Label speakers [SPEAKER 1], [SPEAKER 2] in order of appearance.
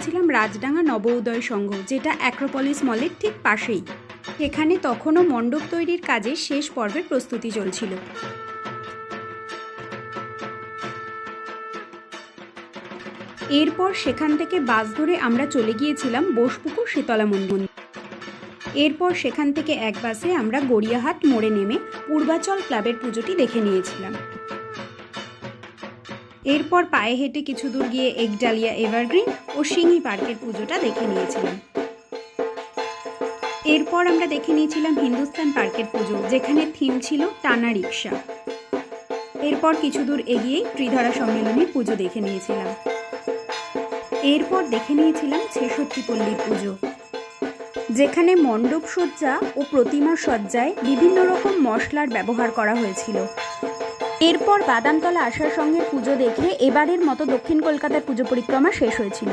[SPEAKER 1] গিয়েছিলাম রাজডাঙ্গা নবোদয় সংঘ, যেটা অ্যাক্রোপলিস মলের ঠিক পাশেই। সেখানে তখনও মণ্ডপ তৈরির কাজের শেষ পর্বের প্রস্তুতি চলছিল। এরপর সেখান থেকে বাস ধরে আমরা চলে গিয়েছিলাম বোসপুকুর শীতলা মন্দির। এরপর সেখান থেকে এক বাসে আমরা গড়িয়াহাট মোড়ে নেমে পূর্বাচল ক্লাবের পুজোটি দেখে নিয়েছিলাম। এরপর পায়ে হেঁটে কিছু দূর গিয়ে একডালিয়া এভারগ্রিন ও সিংহি পার্কের পুজোটা দেখে নিয়েছিলাম। এরপর আমরা দেখে নিয়েছিলাম হিন্দুস্তান পার্কের পুজো, যেখানে থিম ছিল টানা রিক্সা। এরপর কিছু দূর এগিয়েই ত্রিধারা সম্মেলনীর পুজো দেখে নিয়েছিলাম। এরপর দেখে নিয়েছিলাম ছেষট্টিপল্লীর পুজো, যেখানে মণ্ডপ সজ্জা ও প্রতিমা সজ্জায় বিভিন্ন রকম মশলার ব্যবহার করা হয়েছিল। এরপর বাদামতলা আশার সঙ্গের পুজো দেখে এবারের মতো দক্ষিণ কলকাতার পুজো পরিক্রমা শেষ হয়েছিল।